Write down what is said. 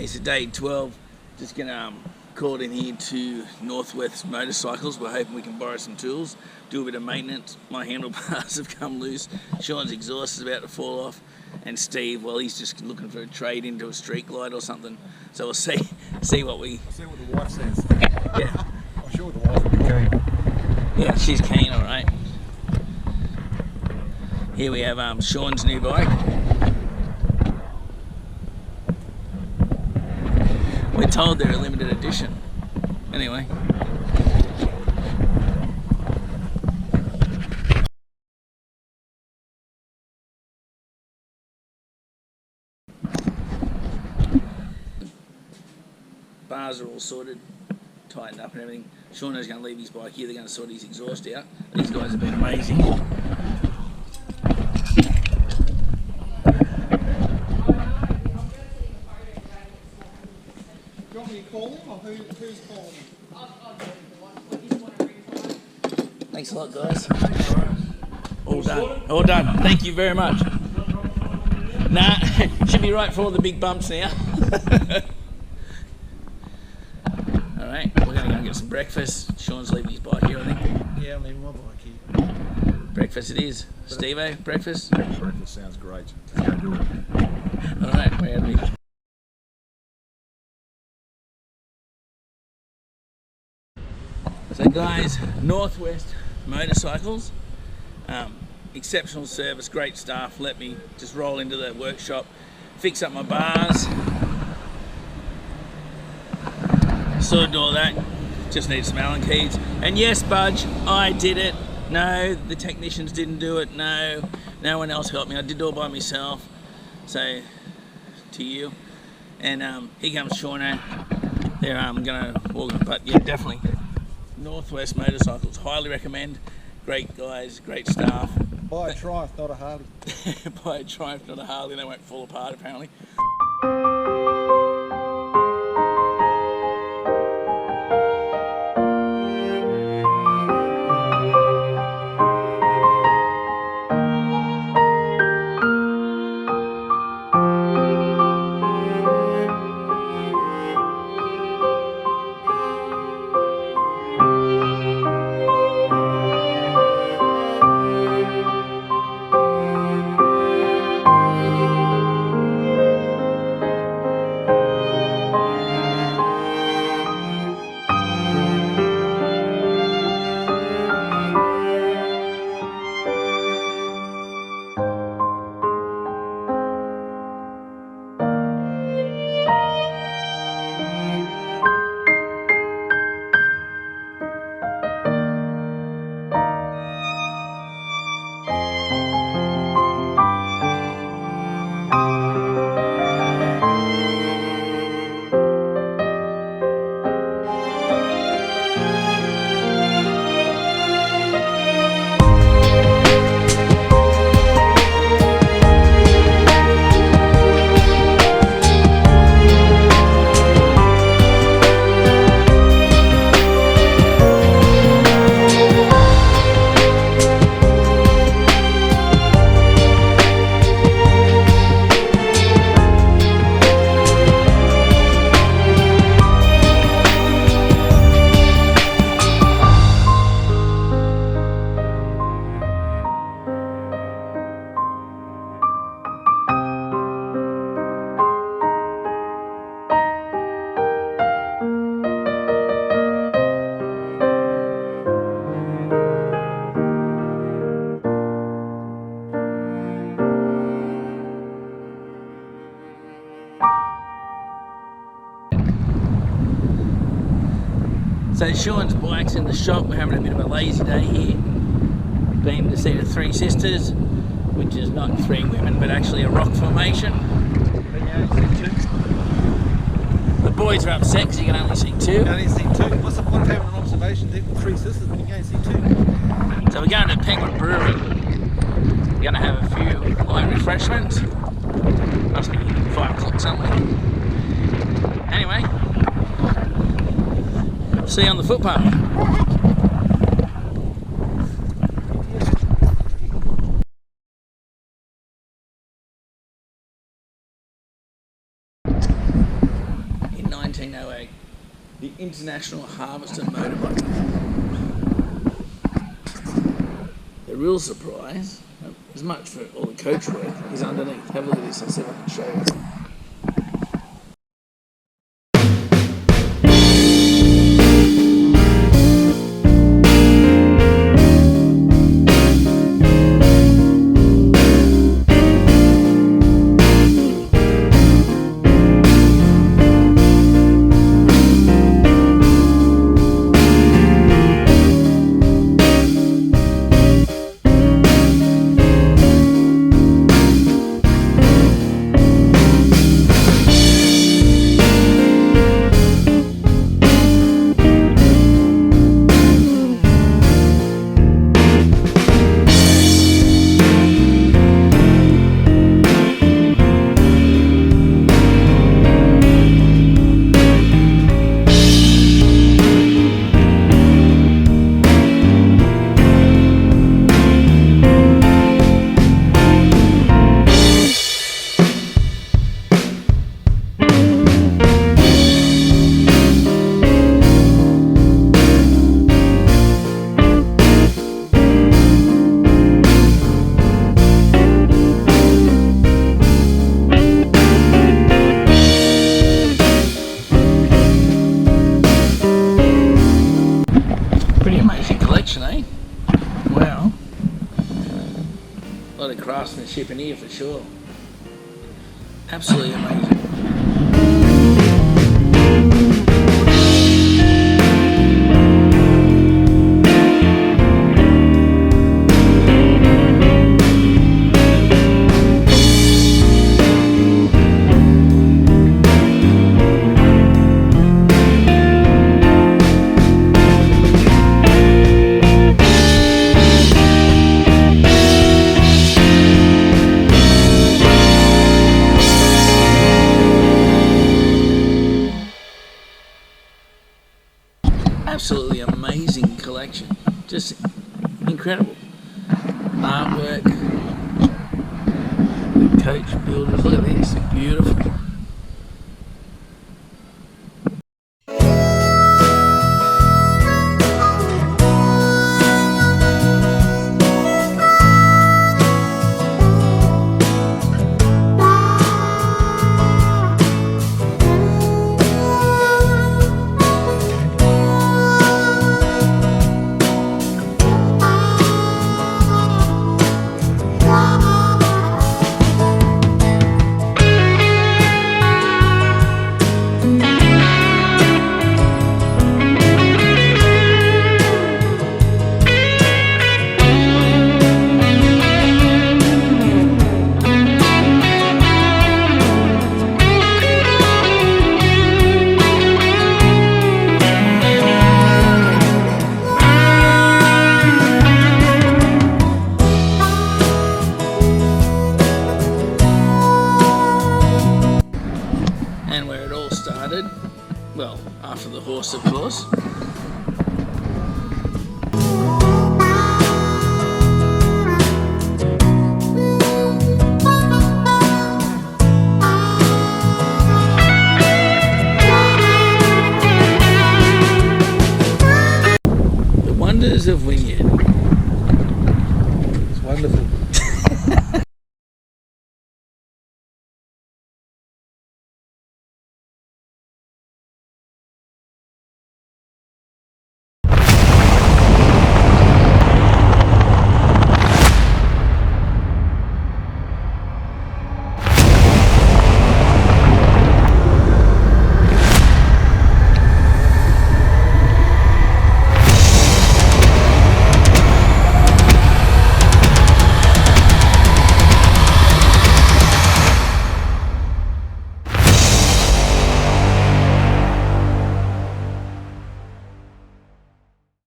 Okay, so day 12, just gonna call in here to Northwest Motorcycles. We're hoping we can borrow some tools, do a bit of maintenance. My handlebars have come loose. Sean's exhaust is about to fall off, and Steve, well, he's just looking for a trade into a street glide or something. So we'll see what we. I'll see what the wife says. Yeah. I'm sure the wife will be keen. Yeah, she's keen, all right. Here we have Sean's new bike. We're told they're a limited edition. Anyway. Bars are all sorted, tightened up and everything. Seano's going to leave his bike here. They're going to sort his exhaust out. These guys have been amazing. Do you want me to call him, or who's calling him? Thanks a lot, guys. All done. All done. Thank you very much. Nah, should be right for all the big bumps now. Alright, we're going to go and get some breakfast. Sean's leaving his bike here, I think. Yeah, I'm leaving my bike here. Breakfast it is. Steve-o, breakfast? Breakfast sounds great. Let's go do it. Alright, we're having it. So guys, Northwest Motorcycles, exceptional service, great staff. Let me just roll into the workshop, fix up my bars, sorted all that, just need some Allen keys. And yes, Budge, I did it. No, the technicians didn't do it. No, no one else helped me. I did it all by myself. So, to you. And here comes Shauno. They're gonna walk, but yeah, definitely. Northwest Motorcycles, highly recommend. Great guys, great staff. Buy a Triumph, not a Harley. Buy a Triumph, not a Harley. They won't fall apart apparently. So Sean's bike's in the shop. We're having a bit of a lazy day here. Been to see the Three Sisters, which is not three women, but actually a rock formation. The boys are upset because you can only see two. You can only see two. What's the point of having an observation deck with Three Sisters when you can only see two? So we're going to Penguin Brewery. We're going to have a few light refreshments. Must be 5 o'clock somewhere. Anyway, see you on the footpath. 1908, the International Harvester motorbike. The real surprise, as much for all the coach work, is underneath. Have a look at this, let's see if I can show you. Eh? Wow. A lot of craftsmanship in here for sure. Absolutely amazing. Absolutely amazing collection, just incredible artwork. The coach builders, look at this, beautiful. And where it all started, well, after the horse, of course. The wonders of Wynyard. It's wonderful.